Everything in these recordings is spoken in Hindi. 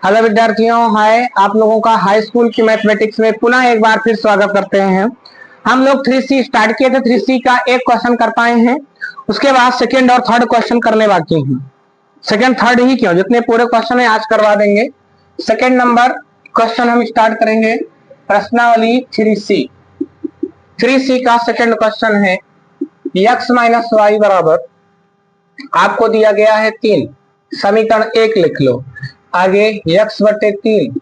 हेलो विद्यार्थियों, हाय। आप लोगों का हाई स्कूल की मैथमेटिक्स में पुनः एक बार फिर स्वागत करते हैं। हम लोग 3C स्टार्ट किए थे। 3C का एक क्वेश्चन कर पाए हैं, उसके बाद सेकंड और थर्ड क्वेश्चन करने बाकी हैं। सेकंड थर्ड ही क्यों, जितने पूरे क्वेश्चन है आज करवा देंगे। सेकंड नंबर क्वेश्चन हम स्टार्ट करेंगे प्रश्नावली 3C का सेकंड क्वेश्चन है x माइनस वाई बराबर, आपको दिया गया है 3, समीकरण 1 लिख लो। आगे x बटे 3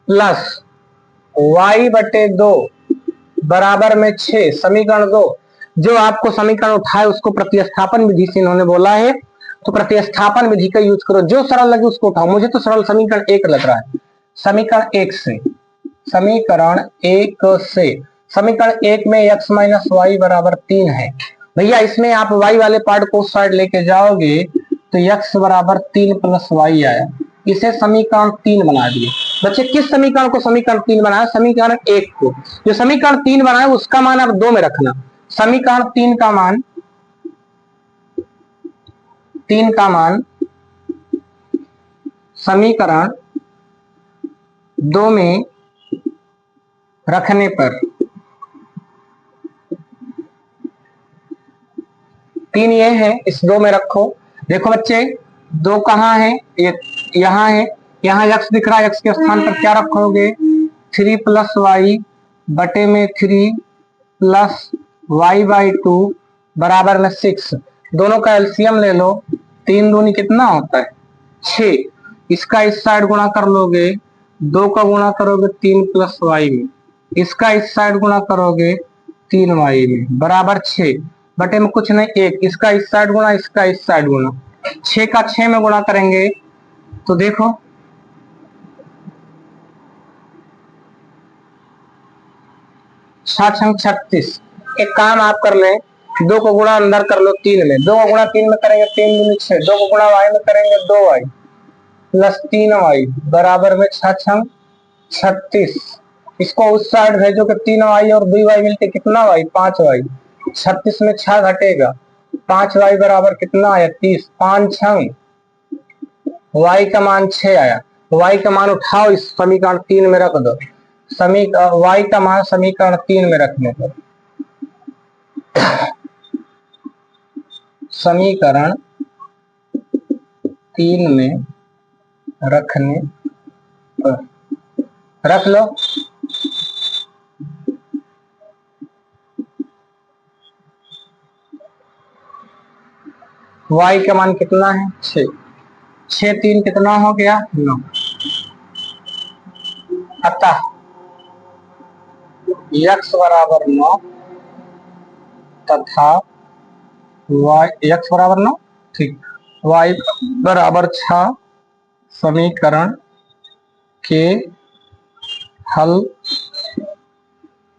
प्लस y बटे 2 बराबर में 6, समीकरण 2। जो आपको समीकरण उठाए उसको प्रतिस्थापन विधि से इन्होंने बोला है, तो प्रतिस्थापन विधि का यूज करो। जो सरल लगे उसको उठाओ। मुझे तो सरल समीकरण 1 लग रहा है। समीकरण 1 में x माइनस वाई बराबर 3 है। भैया इसमें आप y वाले पार्ट को उस साइड लेके जाओगे तो x बराबर 3 प्लस वाई आया। इसे समीकरण 3 बना दिए। बच्चे किस समीकरण को समीकरण 3 बनाया? समीकरण 1 को। जो समीकरण 3 बनाया उसका मान आप 2 में रखना। समीकरण 3 का मान समीकरण 2 में रखने पर 3 ये है, इस 2 में रखो। देखो बच्चे 2 कहाँ है? यहाँ है। यहाँ x दिख रहा है, x के स्थान पर क्या रखोगे? 3 प्लस वाई बटे में 3 प्लस वाई बाई 2 बराबर में 6। दोनों का एलसीएम ले लो। 3 दूनी कितना होता है? 6। इसका इस साइड गुणा कर लोगे, 2 का गुणा करोगे 3 प्लस वाई में, इसका इस साइड गुणा करोगे 3 वाई में, बराबर 6 बटे में कुछ नहीं 1। इसका इस साइड गुणा, इसका इस साइड गुणा, 6 का 6 में गुणा करेंगे तो देखो 36। एक काम आप कर ले, 2 को गुणा अंदर कर लो 3 में, 2 को गुणा 3 में करेंगे 3 दूनी 6, 2 को गुणा वाई में करेंगे 2 वाई प्लस 3 वाई बराबर में 36। इसको उस साइड भेजो कि 3 वाई और 2 वाई मिलके कितना वाई? 5 वाई। 36 में 6 घटेगा, 5 वाई बराबर कितना आया? 30। 5 छंग वाई का मान 6 आया। वाई का मान उठाओ, इस समीकरण 3 में रख दो। वाई का मान समीकरण 3 में रखने पर, समीकरण 3 में रखने पर रख लो। y का मान कितना है? 6। 6 3 कितना हो गया? 9। अतः x बराबर 9 तथा x बराबर 9, ठीक, y बराबर 6 समीकरण के हल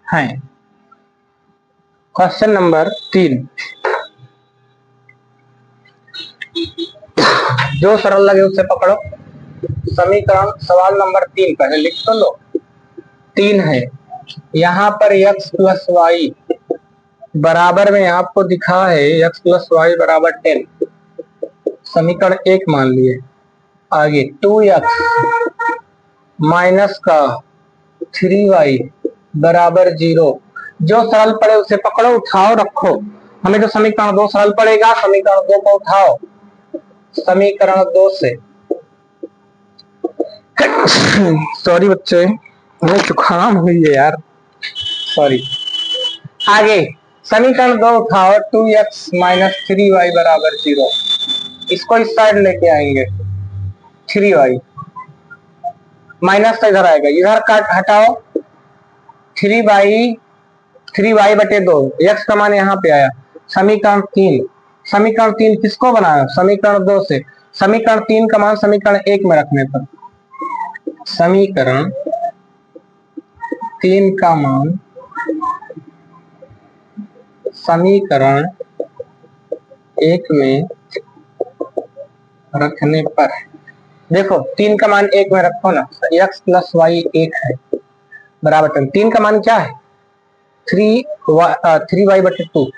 हैं। क्वेश्चन नंबर 3, जो सरल लगे उसे पकड़ो। समीकरण सवाल नंबर 3 पहले लिख तो लो। 3 है, यहाँ पर x प्लस वाई बराबर में आपको दिखा है x प्लस वाई बराबर 10, समीकरण 1 मान लिए। आगे 2x माइनस का 3y बराबर 0। जो सरल पड़े उसे पकड़ो, उठाओ, रखो। हमें तो समीकरण 2 सरल पड़ेगा, समीकरण 2 को उठाओ। समीकरण 2 से सॉरी बच्चे, मुझे जुकाम हुई है यार, सॉरी। आगे समीकरण 2 उठाओ, 2x माइनस 3y बराबर 0। इसको इस साइड लेके आएंगे, 3y माइनस तो इधर आएगा, इधर काट हटाओ, 3y बटे 2, x का मान यहाँ पे आया। समीकरण 3 किसको बनाया? समीकरण 2 से। समीकरण 3 का मान समीकरण 1 में रखने पर, समीकरण 3 का मान समीकरण 1 में रखने पर, देखो 3 का मान 1 में रखो ना, x प्लस वाई 1 है बराबर 10। 3 का मान क्या है? 3y बटे 2,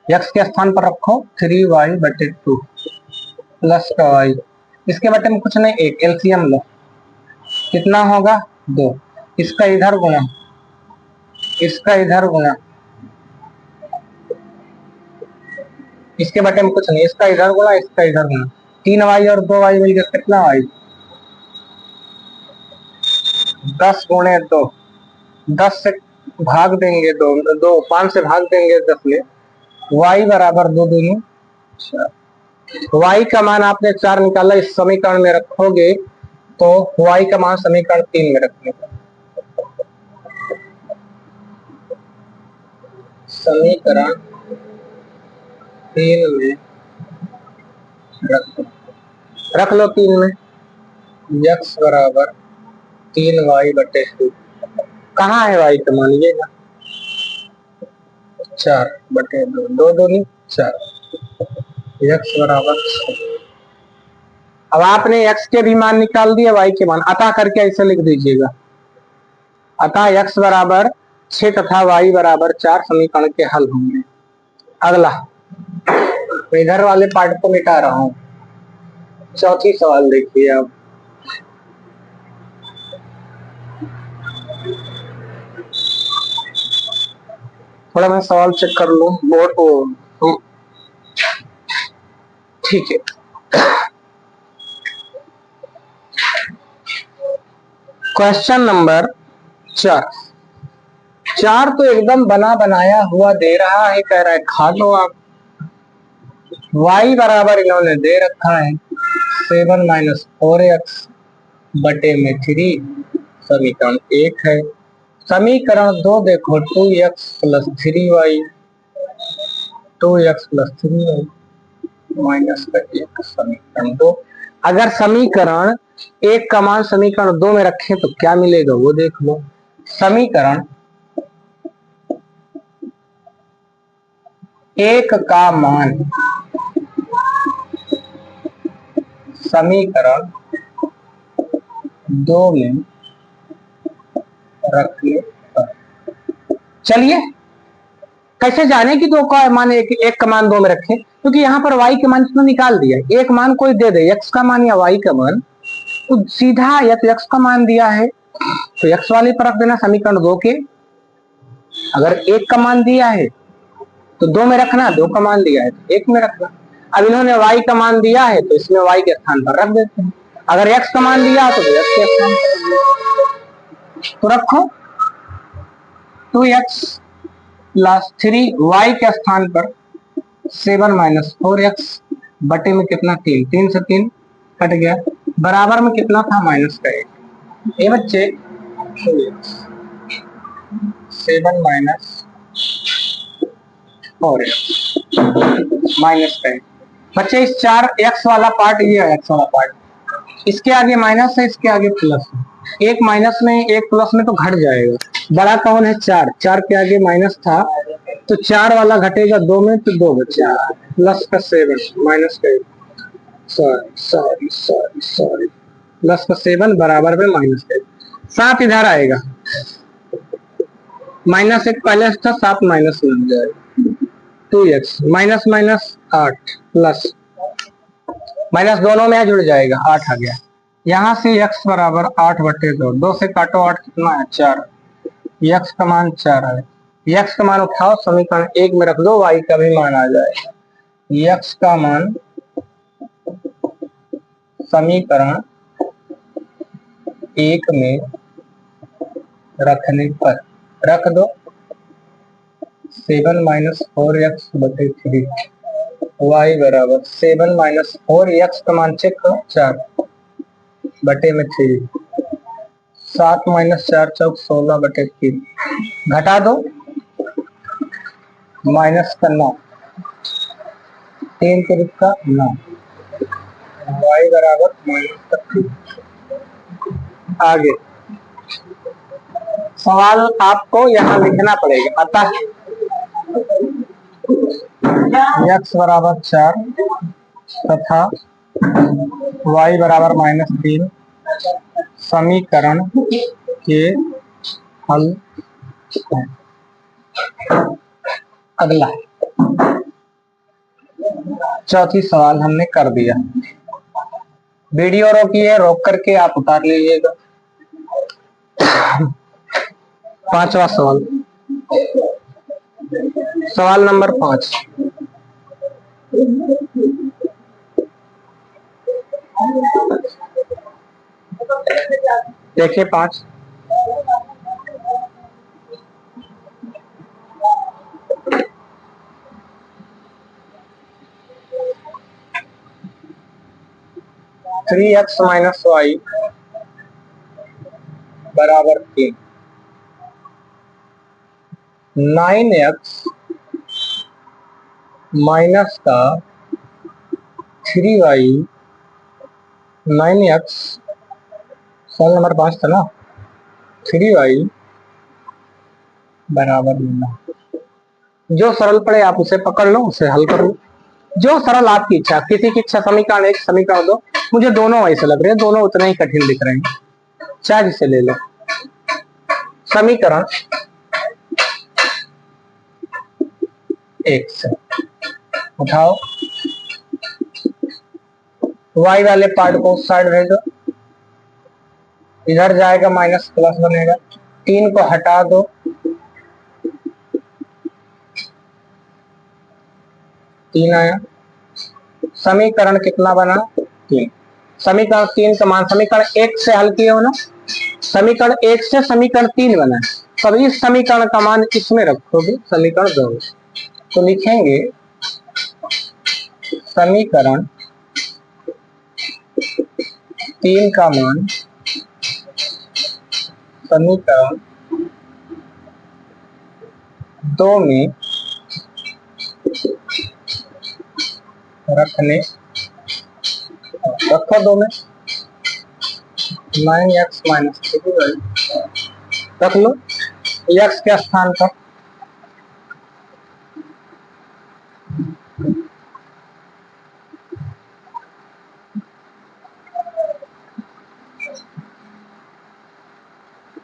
x के स्थान पर रखो 3y बटे 2 प्लस का y, इसके बटे में कुछ नहीं 1, एलसीएम लो। कितना होगा 2, इसका इधर गुना, इसका इधर गुना, इसके बटे में कुछ नहीं, इसका इधर गुना, इसका इधर गुना, 3y और 2y मिलकर कितना y, 10 गुणे 2, 10 से भाग देंगे 2, 5 से भाग देंगे 10 में, y बराबर 2 दूनी 4। y का मान आपने 4 निकाला, इस समीकरण में रखोगे तो y का मान समीकरण 3 में रखने का, समीकरण 3 में रख लो 3 में, x बराबर 3y बटे 2, कहाँ है y का मान, ये 4 बटे 2, 2 दूनी 4, x बराबर 6। अब आपने x के भी मान निकाल दिए, y के मान, अतः करके ऐसे लिख दीजिएगा, अतः x बराबर 6 तथा y बराबर 4 समीकरण के हल होंगे। अगला मैं इधर वाले पार्ट को मिटा रहा हूं, चौथी सवाल देखिए अब। थोड़ा मैं सवाल चेक कर लूं बोर्ड को, ठीक है। क्वेश्चन नंबर 4 तो एकदम बना बनाया हुआ दे रहा है, कह रहा है खा लो आप। y बराबर इन्होंने दे रखा है 7 माइनस 4x बटे में 3, समीकरण 1 है। समीकरण 2 देखो 2x plus 3y, 2x plus 3y minus का 1, समीकरण 2। अगर समीकरण 1 का मान समीकरण 2 में रखें तो क्या मिलेगा वो देख लो। समीकरण 1 का मान समीकरण 2 में रखने पर, चलिए कैसे जाने कि 2 का मान 1 का मान 2 में रखें, क्योंकि यहाँ पर y का मान कितना निकाल दिया, एक मान कोई दे दे x का मान या y का मान, तो सीधा या तो x का मान दिया है तो x वाले पर रख देना समीकरण 2 के, अगर 1 का मान दिया है तो 2 में रखना, 2 का मान दिया है तो 1 में रखना। अब इन्होंने y का मान दिया है तो इसमें y के स्थान पर रख देते हैं, अगर x का मान दिया तो x के स्थान पर तो रखो 2x प्लस 3y के स्थान पर 7 माइनस 4x बटे में कितना 3, 3 से 3 कट गया, बराबर में कितना था माइनस का 1। ये बच्चे 7 माइनस 4x माइनस का 1, बच्चे इस 4x वाला पार्ट, ये है x वाला पार्ट, इसके आगे माइनस है, इसके आगे प्लस है, एक माइनस में एक प्लस में तो घट जाएगा, बड़ा कौन है 4, 4 के आगे माइनस था तो 4 वाला घटेगा 2 में तो 2 बचा, प्लस का 7 माइनस का 1, सॉरी प्लस का 7 बराबर में माइनस का 7 इधर आएगा, माइनस 1 पहले था 7 माइनस में हो जाएगा 2x minus minus 8 plus minus दोनों में जुड़ जाएगा 8 आ गया, यहाँ से x बराबर 8 बटे 2, 2 से काटो 8 कितना है 4, x का मान 4 है, x का मान उठाओ समीकरण 1 में रख दो, y का भी मान आ जाएगा, x का मान समीकरण 1 में रखने पर रख दो 7 माइनस 4x बटे 3, y बराबर 7 माइनस 4x का मान चेक करो 4 बटे में 3, 7 माइनस 4 चौक 16 बटे 3, घटा दो माइनस का 9, 3 के का 9, y बराबर माइनस का 3। आगे सवाल आपको यहाँ लिखना पड़ेगा, अतः x बराबर 4 तथा y बराबर माइनस 3 समीकरण के हल है। अगला चौथी सवाल हमने कर दिया, वीडियो रोकिए, रोक करके आप उतार लीजिएगा। पांचवा सवाल, सवाल नंबर 5। देखिए 5, थ्री एक्स माइनस वाई बराबर 3, 9x माइनस का 3y, 9x सवाल नंबर 5 था ना, 3y बराबर 9। जो सरल पड़े आप उसे पकड़ लो, उसे हल कर लो, जो सरल आपकी इच्छा। किसी की इच्छा समीकरण 1, समीकरण 2, मुझे दोनों ऐसे लग रहे हैं, दोनों उतने ही कठिन दिख रहे हैं, चाहे जिसे ले लो। समीकरण 1 से उठाओ, y वाले पार्ट को उस साइड भेजो, इधर जाएगा माइनस प्लस बनेगा, 3 को हटा दो, तीन आया। समीकरण कितना बना? 3। समीकरण 3 का मान समीकरण 1 से हल किए हो ना, समीकरण 1 से समीकरण 3 बना है, तब इस समीकरण का मान इसमें रखोगे, समीकरण 2 में। तो लिखेंगे समीकरण 3 का मान समीकरण 2 में रखने, रखो 2 में, 9x माइनस 3y रख लो x के स्थान पर,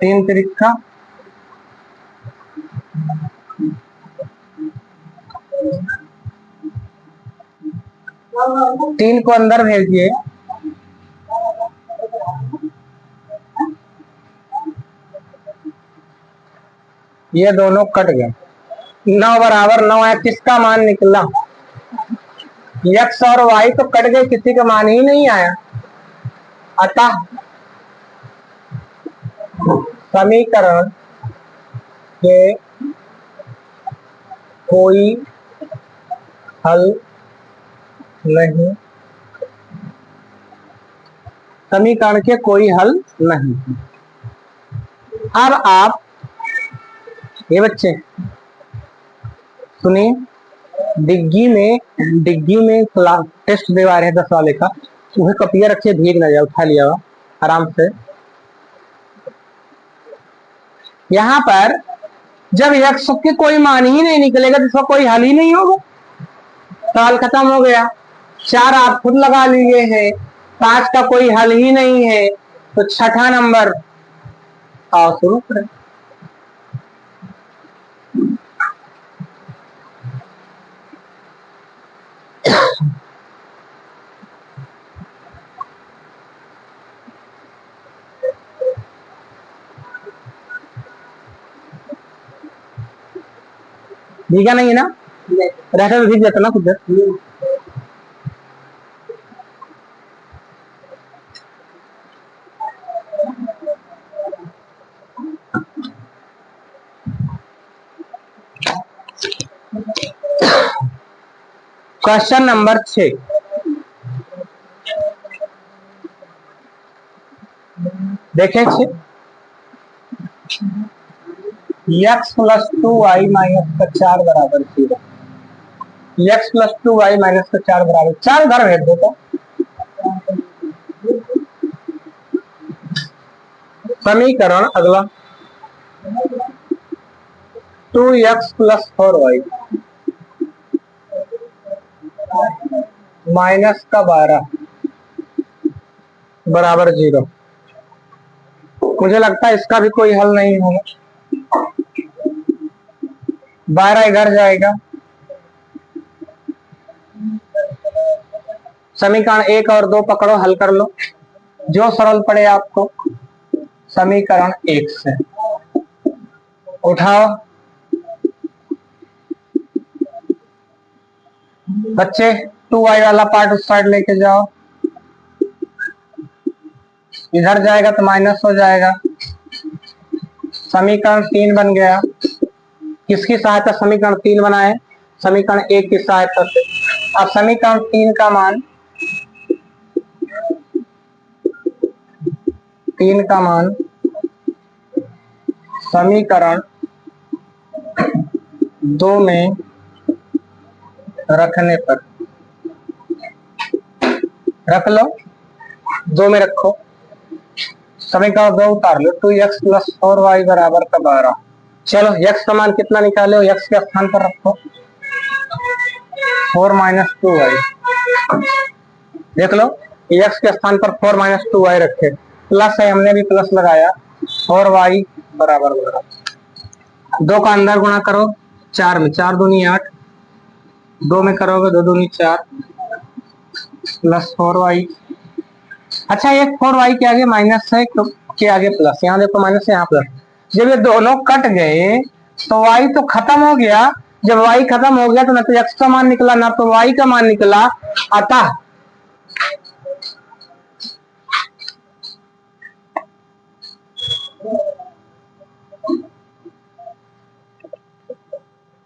तीन तिरिक्खा 3 को अंदर भेजिए, ये दोनों कट गए, 9 बराबर 9 है। किसका मान निकला? x और y तो कट गए, किसी का मान ही नहीं आया। अतः समीकरण के कोई हल नहीं, समीकरण के कोई हल नहीं। अब आप ये बच्चे सुनिए, डिग्गी में क्लास टेस्ट दे रहे हैं 10 वाले का, वह कपिया रखिए, भीग ना जाए, उठा लिया हुआ आराम से। यहाँ पर जब x के कोई मान ही नहीं निकलेगा तो इसका कोई हल ही नहीं होगा, सवाल खत्म हो गया। 4 आप खुद लगा लिए हैं, 5 का कोई हल ही नहीं है, तो छठा नंबर आओ शुरू करें। भीगा नहीं है ना, रहता तो भीग जाता ना खुद। क्वेश्चन नंबर 6, देखें x प्लस 2y माइनस का 4 बराबर 0, x प्लस 2y माइनस का 4 बराबर 4, उधर भेज दो। तो समीकरण अगला 2x प्लस 4y माइनस का 12 बराबर 0। मुझे लगता है इसका भी कोई हल नहीं होगा, 12 इधर जाएगा, समीकरण 1 और 2 पकड़ो, हल कर लो, जो सरल पड़े आपको। समीकरण 1 से। उठाओ बच्चे, 2y वाला पार्ट उस साइड लेके जाओ, इधर जाएगा तो माइनस हो जाएगा। समीकरण 3 बन गया। किसकी सहायता समीकरण 3 बनाए? समीकरण 1 की सहायता से। अब समीकरण 3 का मान समीकरण 2 में रखने पर, रख लो, 2 में रखो, समीकरण 2 उतार लो, 2x + 4y = 12। चलो x का मान कितना निकाले हो? x के स्थान पर रखो 4 - 2y। देख लो, x के स्थान पर 4 - 2y रखे, प्लस है, हमने भी प्लस लगाया, 4y = 12। 2 का अंदर गुणा करो 4 में, 4 दूनी 8, 2 में करोगे 2 दूनी 4 प्लस 4y। अच्छा, एक 4y के आगे माइनस है, के आगे प्लस, यहाँ देखो माइनस, यहाँ प्लस। जब ये दोनों कट गए तो y तो खत्म हो गया। जब y खत्म हो गया तो ना तो x का मान निकला ना तो y का मान निकला। अतः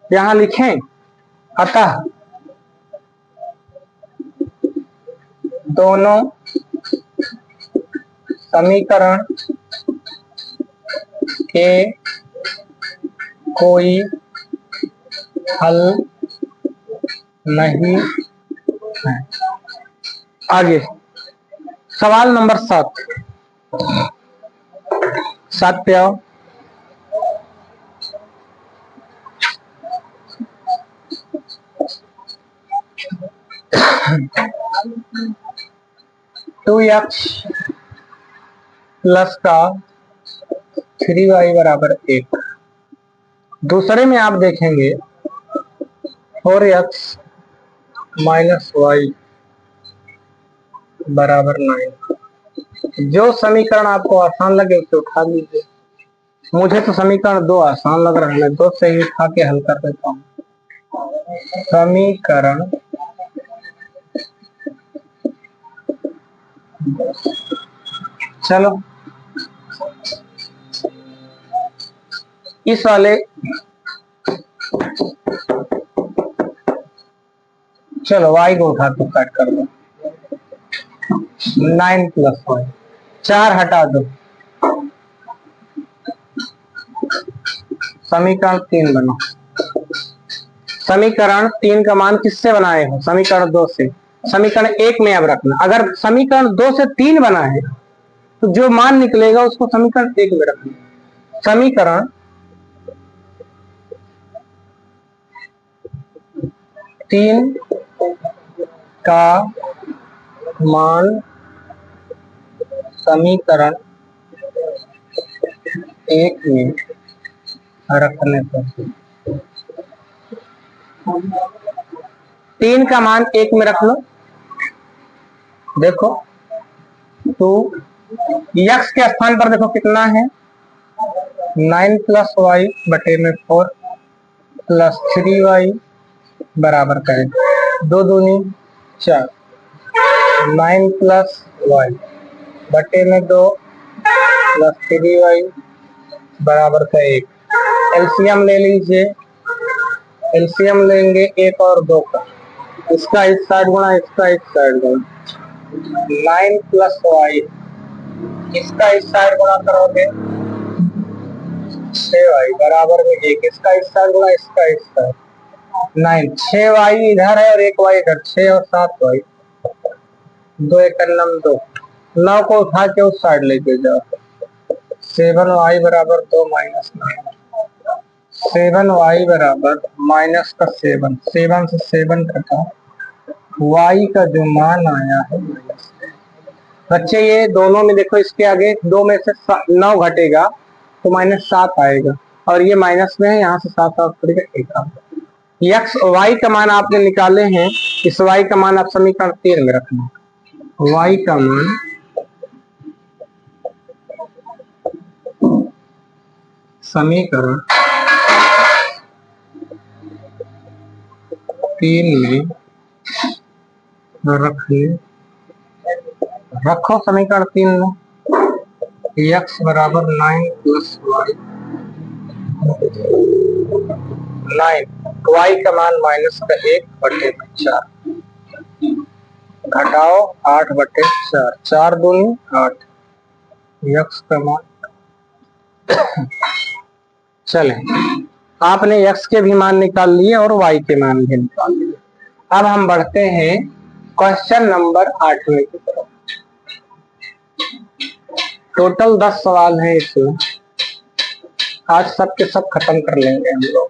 यहां लिखें, अतः दोनों समीकरण के कोई हल नहीं है। आगे सवाल नंबर 7 पे आओ। टू एक्स प्लस का 3y = 1। दूसरे में आप देखेंगे 4x - y = 9। जो समीकरण आपको आसान लगे उसे उठा लीजिए। मुझे तो समीकरण 2 आसान लग रहा है, मैं 2 से ही उठा के हल कर देता हूँ। समीकरण चलो इस वाले, चलो y को उठा के काट कर दो, 9 + y, 4 हटा दो, समीकरण 3 बनो। समीकरण 3 का मान किससे बनाए हो? समीकरण 2 से। समीकरण 1 में अब रखना। अगर समीकरण 2 से 3 बना है तो जो मान निकलेगा उसको समीकरण 1 में रखना। समीकरण 3 का मान समीकरण 1 में रखने पर, 3 का मान 1 में रख लो। देखो तो x के स्थान पर देखो कितना है, 9 + y / 4 प्लस 3y बराबर का है 2 दूनी 4, 9 + y / 2 प्लस 3y बराबर का 1। एलसीएम ले लीजिए, एलसीएम लेंगे 1 और 2 का, इसका इस साइड गुणा, इसका इस साइड गुणा, 9 + y, इसका इस साइड गुणा करोगे 6y बराबर में 1, इसका इस साइड गुणा, इसका इस साइड, 9, 6y इधर है और 1y इधर, 6 और 7y, 2 × 9 2, 9 को उठा के उस साइड लेके जाओ, 7y = 2 - 9, 7y = -7, 7 से 7 कटा, y का जो मान आया है बच्चे, ये दोनों में देखो, इसके आगे 2 में से 9 घटेगा तो -7 आएगा, और ये माइनस में है, यहाँ से 7 आउट करेगा 1। x y का मान आपने निकाले हैं, इस y का मान आप समीकरण 3 में रखना। y का मान समीकरण 3 में रखो समीकरण 3 में x बराबर 9 प्लस वाई 9 y का मान -1/4 घटाओ 8/4 4 दूनी 8 x का मान चले आपने x के भी मान निकाल लिए और y के मान भी निकाल लिए। अब हम बढ़ते हैं क्वेश्चन नंबर 8वें की तरफ। टोटल 10 सवाल हैं इसमें, आज सब के सब खत्म कर लेंगे हम लोग।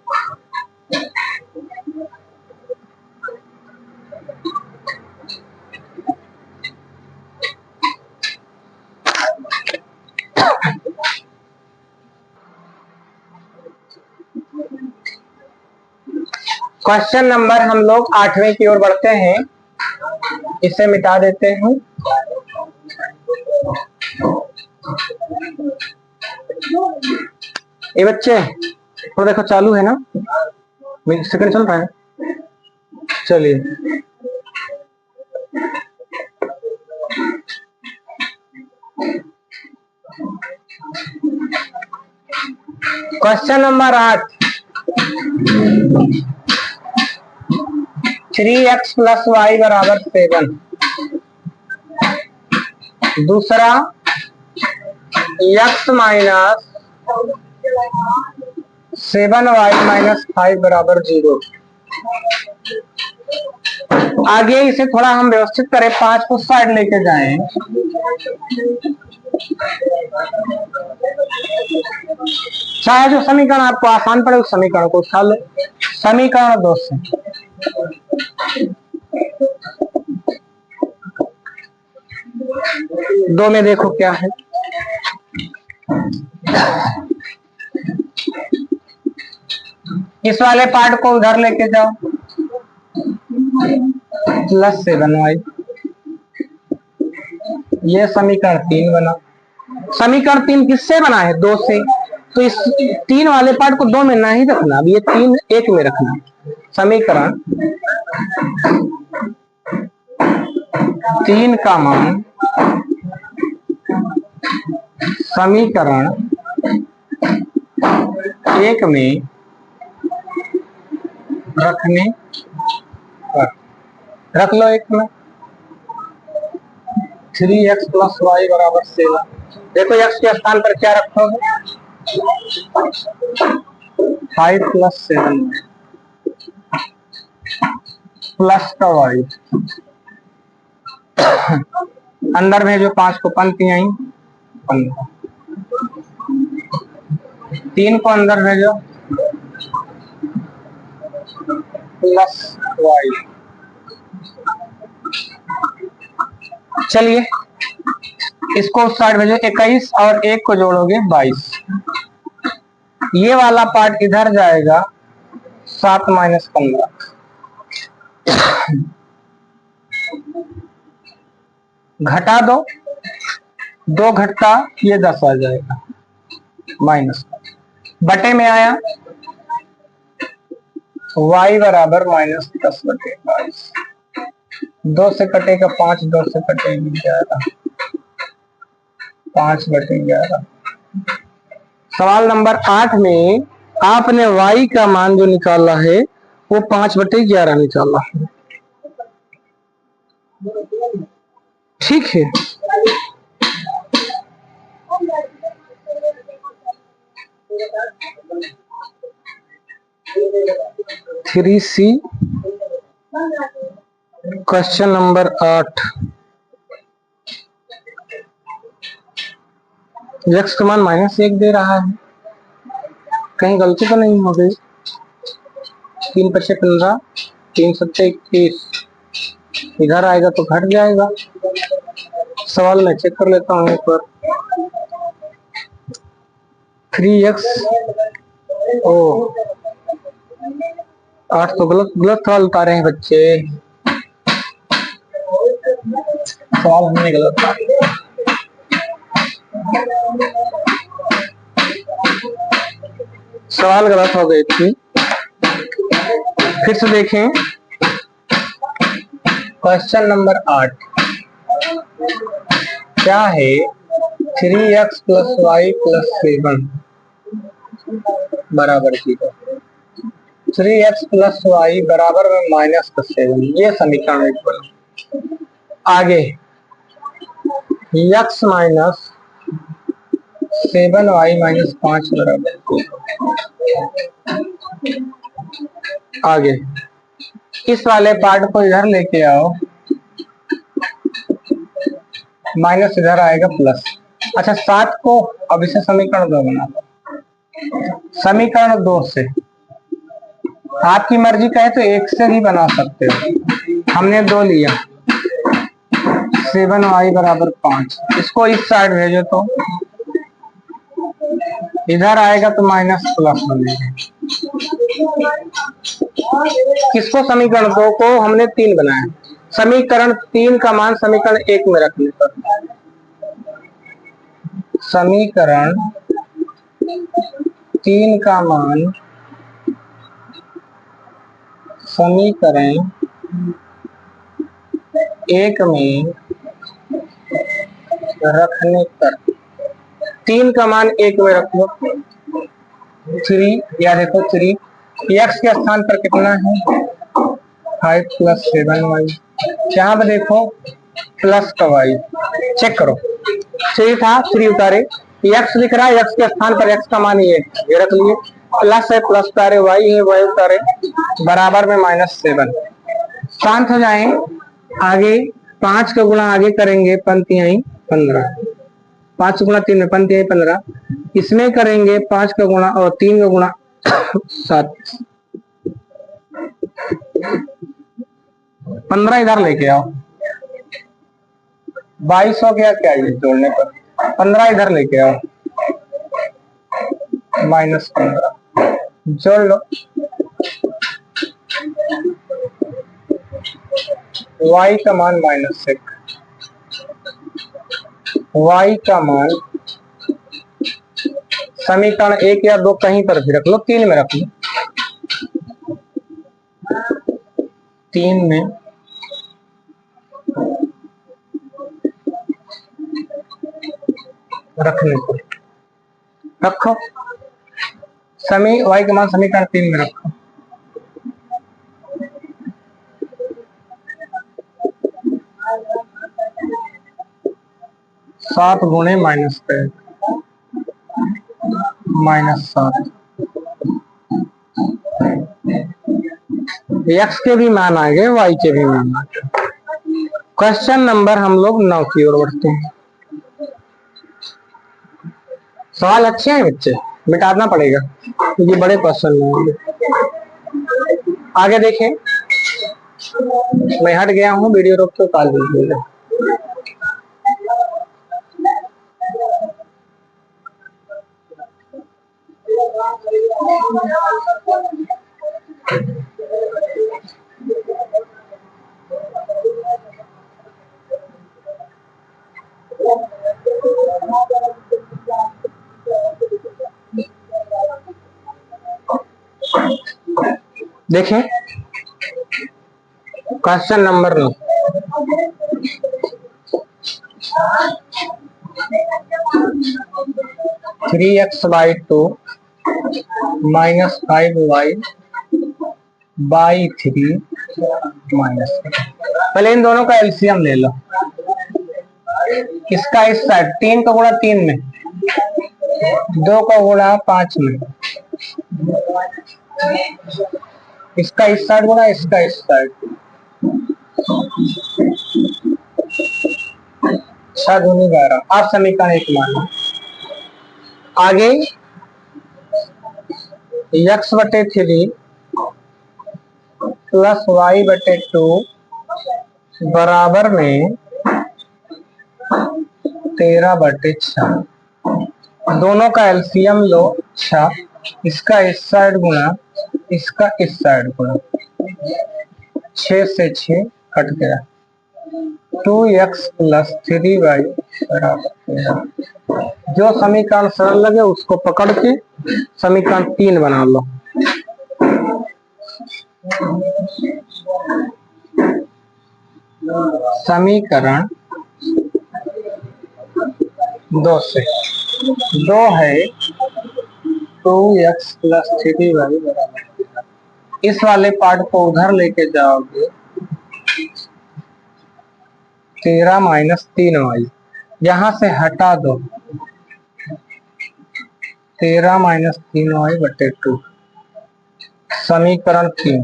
क्वेश्चन नंबर हम लोग 8वें की ओर बढ़ते हैं, इसे मिटा देते हैं। ये बच्चे तो देखो चालू है ना, सेकंड चल रहा है। चलिए question number 8 3x plus Y बराबर 7। दूसरा x माइनस 7y माइनस 5 बराबर 0। आगे इसे थोड़ा हम व्यवस्थित करें, 5 को साइड लेके जाएं। चाहे जो समीकरण आपको आसान पड़े उस समीकरण को उठा लो। समीकरण 2 से दो में देखो क्या है, इस वाले पार्ट को उधर लेके जाओ, प्लस 7y। ये समीकरण 3 बना। समीकरण 3 किससे बना है? 2 से। तो इस 3 वाले पार्ट को 2 में नहीं रखना, अब ये 3 1 में रखना। समीकरण 3 का मान समीकरण 1 में रखने पर रख लो। 1 में 3x प्लस वाई बराबर 7। देखो x के स्थान पर क्या रखोगे? 5 प्लस 7 प्लस का वाई। अंदर भेजो, 5 को पंक्ति आई 15, 3 को अंदर भेजो, प्लस वाई। चलिए इसको उस साइड भेजो, 21 और 1 को जोड़ोगे 22। ये वाला पार्ट इधर जाएगा, 7 माइनस 15। घटा दो, 2 घटता ये 10 आ जाएगा, माइनस बटे में आया y बराबर -10/22। 2 से कटेगा 5, 2 से कटेगी 11, 5/11। सवाल नंबर 8 में आपने y का मान जो निकाला है वो 5/11 निकाला है। ठीक है, three C question number 8। x का मान -1 दे रहा है, कहीं गलती तो नहीं हो गई? 3 × 5 = 15, 3 × 7 = 21। इधर आएगा तो घट जाएगा। सवाल मैं चेक कर लेता हूँ एक बार। 3x ओ 8 तो गलत सवाल उतारे हैं बच्चे, सवाल हमने गलत उतारे। सवाल गलत हो गई थी। फिर से देखें क्वेश्चन नंबर 8 क्या है 3x प्लस वाई प्लस 7 बराबर 0। 3x प्लस वाई बराबर में माइनस का 7, ये समीकरण एक बना। आगे x माइनस 7y माइनस 5 बराबर। आगे इस वाले पार्ट को इधर लेके आओ, माइनस इधर आएगा प्लस। अच्छा 7 को अब इसे समीकरण 2 बना दो। समीकरण 2 से आपकी मर्जी कहे तो 1 से भी बना सकते हो, हमने 2 लिया। 7y बराबर 5, इसको इस साइड भेजो तो इधर आएगा तो माइनस प्लस बनेगा। किसको समीकरण 2 को हमने 3 बनाया। समीकरण 3 का मान समीकरण 1 में रखने पर समीकरण 3 का मान समीकरण 1 में रखने पर 3 का मान 1 में रख लो। 3 या देखो 3 x के स्थान पर कितना है 5 प्लस 7y। यहाँ पे देखो प्लस का y, चेक करो 3 था 3 उतारे, x लिख रहा है, x के स्थान पर x का मान ये रख लिए, प्लस है प्लस उतारे, y है y उतारे, बराबर में माइनस 7। शांत हो जाए। आगे 5 का गुणा आगे करेंगे, पंक्तियां 15, 5 गुणा 3 में पंक्तियां 15, इसमें करेंगे 5 का गुणा और 3 का गुणा 7, 15 इधर लेके आओ, 22 हो गया क्या ये जोड़ने पर, 15 इधर लेके आओ, माइनस 15 जोड़ लो। y का मान माइनस 1, y का मान समीकरण 1 या 2 कहीं पर भी रख लो, 3 में रख लो, 3 में रखने को रखो। y का मान समीकरण 3 में रखो। सात गुणे माइनस माइनस 7, x के भी मान आ गए, y के भी मान आ गए। क्वेश्चन नंबर हम लोग 9 की ओर बढ़ते हैं। सवाल अच्छे हैं बच्चे, मिटाना पड़ेगा क्योंकि बड़े क्वेश्चन होंगे। आगे देखें, मैं हट गया हूँ, वीडियो रोक के कॉल दीजिएगा। देखें question number 9, three x by 2 minus 5y by 3 minus. पहले इन दोनों का एलसीएम ले लो। इसका इस साइड 3 का गुणा 3 में, 2 का गुणा 5 में, इसका इस साइड गुणा इसका इस साइड, 6 दूनी 12। आप समीकरण 1 मान। आगे x बटे 3 प्लस y बटे 2 बराबर में 13 बटे 6। दोनों का एलसीएम लो 6, इसका इस साइड गुणा इसका इस साइड गुणा, 6 से 6 कट गया, 2x प्लस 3y बराबर 13। जो समीकरण सरल लगे उसको पकड़ के समीकरण 3 बना लो। समीकरण 2 से 2 है 2x प्लस 3y बराबर, इस वाले पार्ट को उधर लेके जाओगे 13 माइनस 3y, यहां से हटा दो 13 माइनस 3y बटे 2। समीकरण 3,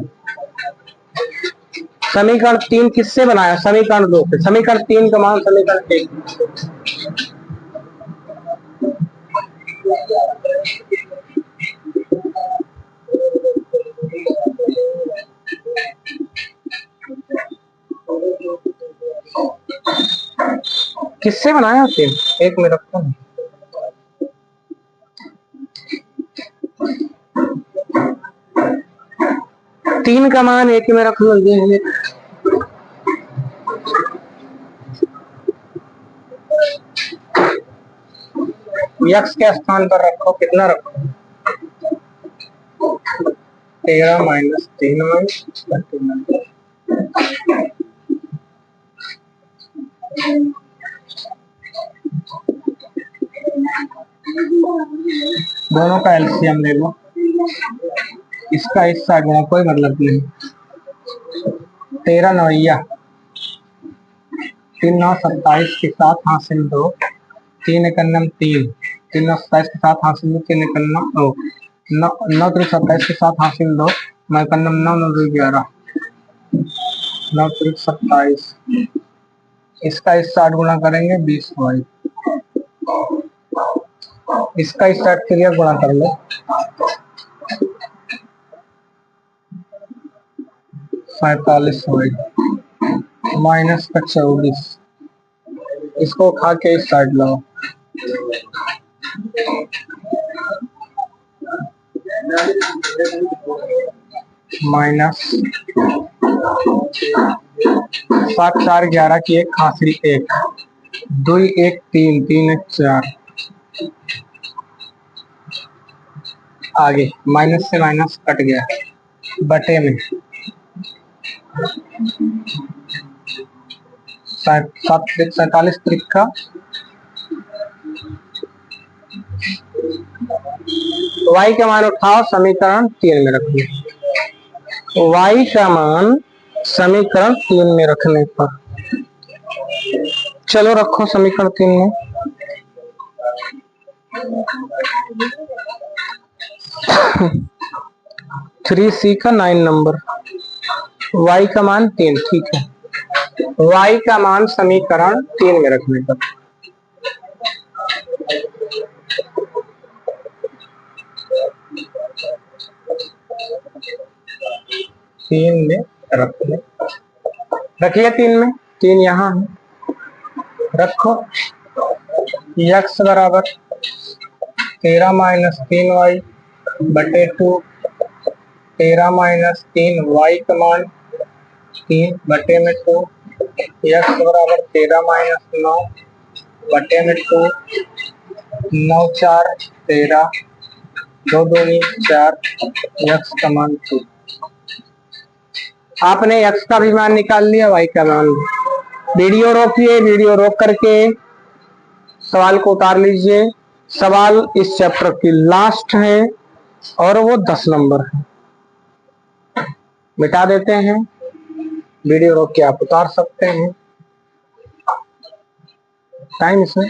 समीकरण 3 किससे बनाया? समीकरण 2 से। समीकरण 3 का मान समीकरण 1 किससे बनाया? 3 एक में रखो। 3 का मान 1 में रख लो। ये यक्स के स्थान पर रखो, कितना रखो? 13 माइनस 3y। दोनों का एलसीएम ले लो, इसका इस साइड में कोई मतलब नहीं। 13 नवैया 3 9 27 के साथ हासिल 2, 3 एकन्नम 3, 3 9 27 के साथ हासिल 2, 3 एकन्नम 9 9 3 27 के साथ हासिल 2, 9 एकन्नम 9 9 2 11, 9 3 27। इसका इस साइड गुणा करेंगे 20y, इसका इस साइड क्लियर गुणा कर लो 47y माइनस का 24, इसको उठा के इस साइड लाओ, माइनस 7 4 11 की 1 हासिल 1, 2 1 3 3 1 4, आगे माइनस से माइनस कट गया, बटे में 47 त्रिका y का मान उठाओ, समीकरण 3 में रखो। y का मान समीकरण 3 में रखने पर, चलो रखो समीकरण 3 में। थ्री सी का 9 नंबर, y का मान 3, ठीक है। y का मान समीकरण 3 में रखने पर, तीन में रखिए, रखिए 3 में, 3 यहाँ है, रखो। x बराबर 13 माइनस 3y बटे 2, 13 माइनस 3y का मान 3 बटे में 2, x बराबर 13 माइनस 9 बटे में 2, 9 4 13, 2 2 4, x का मान 2। आपने x का भी मान निकाल लिया, y का मान। वीडियो रोकिए, वीडियो रोक करके सवाल को उतार लीजिए। सवाल इस चैप्टर की लास्ट है और वो 10 नंबर है। मिटा देते हैं, वीडियो रोक के आप उतार सकते हैं। टाइम इसमें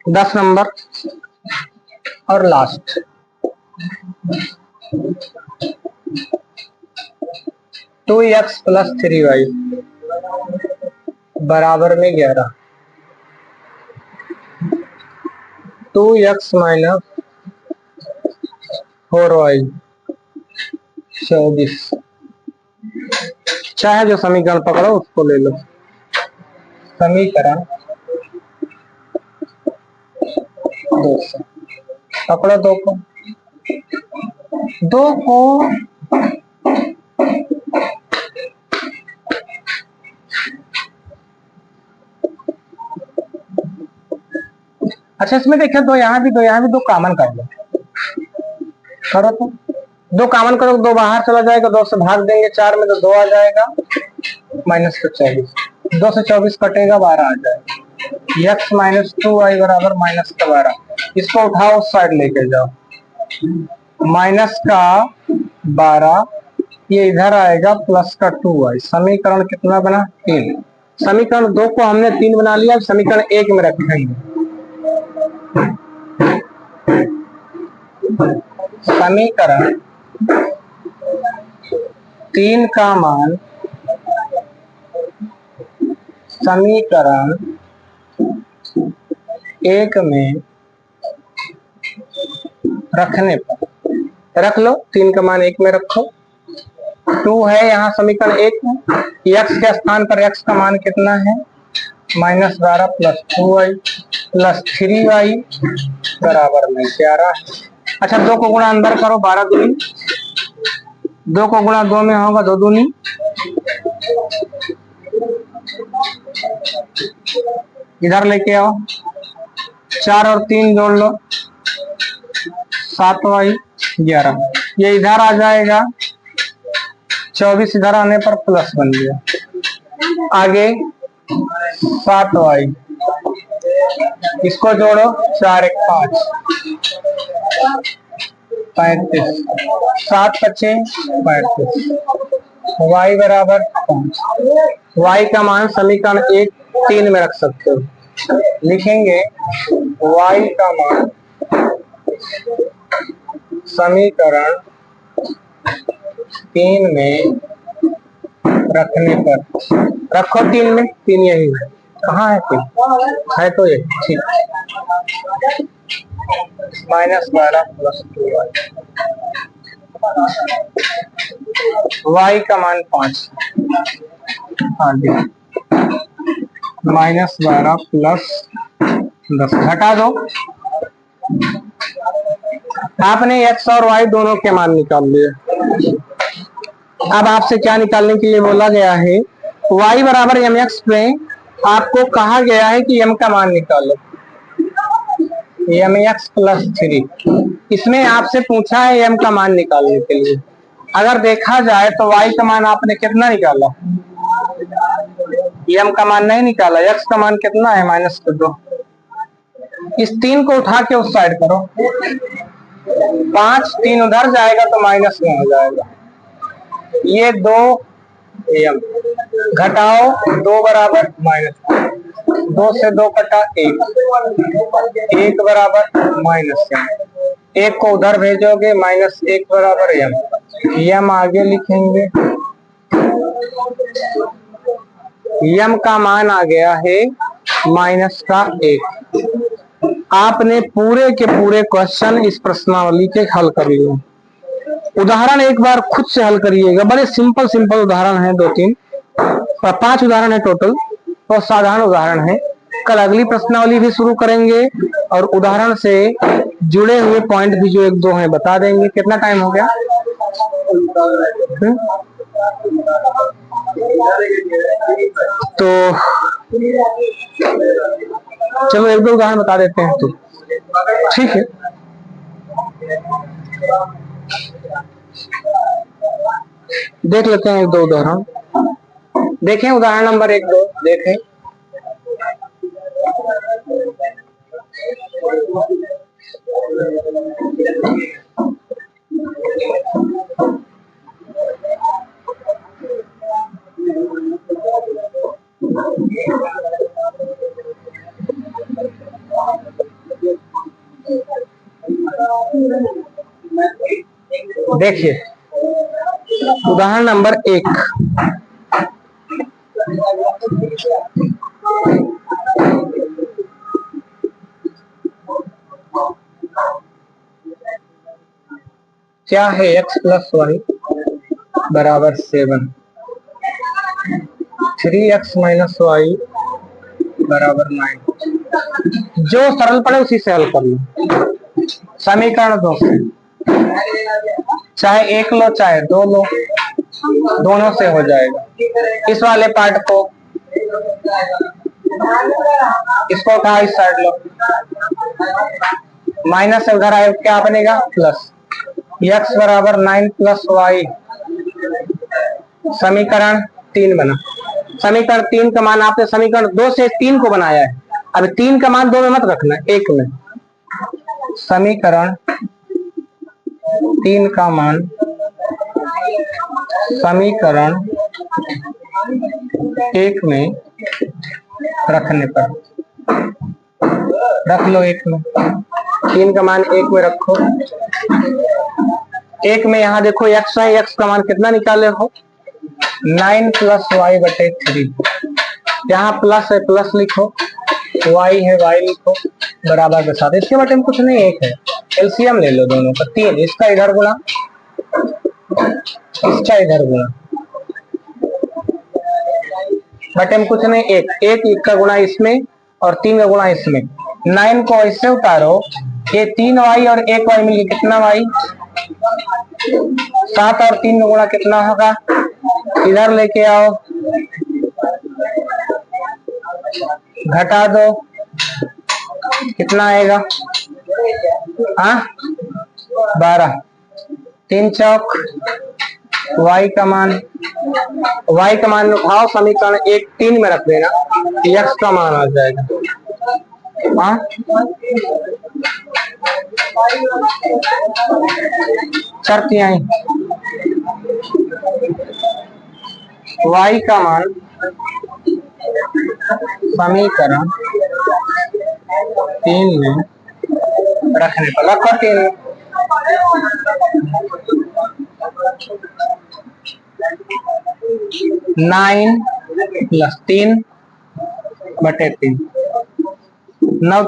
दस नंबर और लास्ट। 2x प्लस 3y बराबर में 11, 2x माइनस 4y 24। चाहे जो समीकरण पकड़ो उसको ले लो। समीकरण 2 से पकड़ो 2 को, 2 को अच्छा इसमें देखिए 2 यहाँ भी 2 यहाँ भी, 2 कॉमन कर लो, करो तो 2 कॉमन करो, 2 बाहर चला जाएगा, 2 से भाग देंगे 4 में तो 2 आ जाएगा, माइनस का 24, 2 से 24 कटेगा 12 आ जाएगा। x माइनस 2y बराबर माइनस का 12, इसको उठाओ उस साइड लेके जाओ, माइनस का 12 ये इधर आएगा प्लस का 2y। समीकरण कितना बना? 3। समीकरण 2 को हमने 3 बना लिया, समीकरण 1 में रखेंगे। समीकरण 3 का मान समीकरण 1 में रखने पर रख लो, 3 का मान 1 में रखो, 2 है यहाँ समीकरण 1 में, x के स्थान पर x का मान कितना है? Minus 12 plus 2y plus 3y बराबर में 11। अच्छा 2 को गुणा अंदर करो, 12 दूनी, 2 को गुणा 2 में होगा 2 दूनी, इधर लेके आओ, 4 और 3 जोड़ लो, 7y 11, ये इधर आ जाएगा, 24 इधर आने पर प्लस बन गया, आगे 7y, इसको जोड़ो, 4 1 5 35, 7 बचे 35, y बराबर 5। y का मान समीकरण 1 3 में रख सकते हो, लिखेंगे y का मान समीकरण 3 में रखने पर, रखो 3 में, 3 यही है, कहाँ है 3 है तो ये ठीक, माइनस 12 प्लस 2y, y का मान 5, माइनस 12 प्लस 10 घटा दो, आपने x और y दोनों के मान निकाल लिए। अब आपसे क्या निकालने के लिए बोला गया है? y बराबर mx में आपको कहा गया है कि m का मान निकालो, mx प्लस 3। इसमें आपसे पूछा है m का मान निकालने के लिए। अगर देखा जाए तो y का मान आपने कितना निकाला, m का मान नहीं निकाला, x का मान कितना है? माइनस कर दो, इस 3 को उठा के उस साइड करो, 5 3 उधर जाएगा तो माइनस में हो जाएगा, ये 2 m घटाओ 2 बराबर माइनस, 2 से 2 कटा 1 बराबर माइनस m, 1 को उधर भेजोगे माइनस 1 बराबर m आगे लिखेंगे, m का मान आ गया है माइनस का 1। आपने पूरे के पूरे क्वेश्चन इस प्रश्नावली के हल कर लिए। उदाहरण एक बार खुद से हल करिएगा, बड़े सिंपल सिंपल उदाहरण हैं, 2-3 और 5 उदाहरण है टोटल, बहुत साधारण उदाहरण है। कल अगली प्रश्नावली भी शुरू करेंगे और उदाहरण से जुड़े हुए पॉइंट भी जो 1-2 हैं बता देंगे। कितना टाइम हो गया? तो चलो 1-2 उदाहरण बता देते हैं, तो ठीक है। देख लेते हैं 1-2 उदाहरण। देखें उदाहरण नंबर 1-2 देखें। देखिए उदाहरण नंबर 1, क्या है x प्लस वाई बराबर 7, 3x माइनस वाई बराबर 9। जो सरल पड़े उसी से हल कर लो। समीकरण 2 से चाहे एक लो चाहे दो लो, दोनों से हो जाएगा। इस वाले पार्ट को इसको उठा इस साइड लो, माइनस से उधर आए क्या बनेगा प्लस। x बराबर 9 प्लस वाई, समीकरण 3 बना। समीकरण 3 का मान आपने समीकरण 2 से 3 को बनाया है। अब 3 का मान 2 में मत रखना, 1 में। समीकरण 3 का मान समीकरण 1 में रखने पर रख लो 1 में। 3 का मान 1 में रखो। 1 में यहाँ देखो x है, x का मान कितना निकाले हो 9 प्लस वाई बटे 3। यहाँ प्लस है प्लस लिखो, y है y लिखो, बराबर के साथ। इसके बटे में कुछ नहीं, 1 है। एलसीएम ले लो दोनों का 3, इसका इधर गुणा इसका इधर गुणा, बटे में कुछ नहीं, 1 का गुणा इसमें और 3 का गुणा इसमें। 9 को इससे उतारो, ये 3y और 1y मिलके कितना y, 7 और 3 का गुणा कितना होगा, इधर लेके आओ, घटा दो, कितना आएगा 12। 3 चौक y का मान उठाओ, समीकरण 1 3 में रख देना, x का मान आ जाएगा। शर्त यही, y का मान समीकरण 3 में रखने पर रखो 3 में। नाइन प्लस 3 बटे 3, 9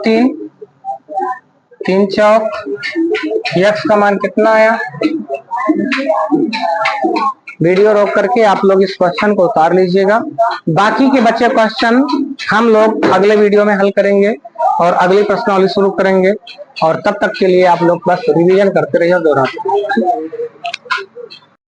3 चौक, x का मान कितना आया। वीडियो रोक करके आप लोग इस क्वेश्चन को उतार लीजिएगा। बाकी के बचे क्वेश्चन हम लोग अगले वीडियो में हल करेंगे और अगली प्रश्नावली शुरू करेंगे। और तब तक के लिए आप लोग बस रिवीजन करते रहिए, दोहराते।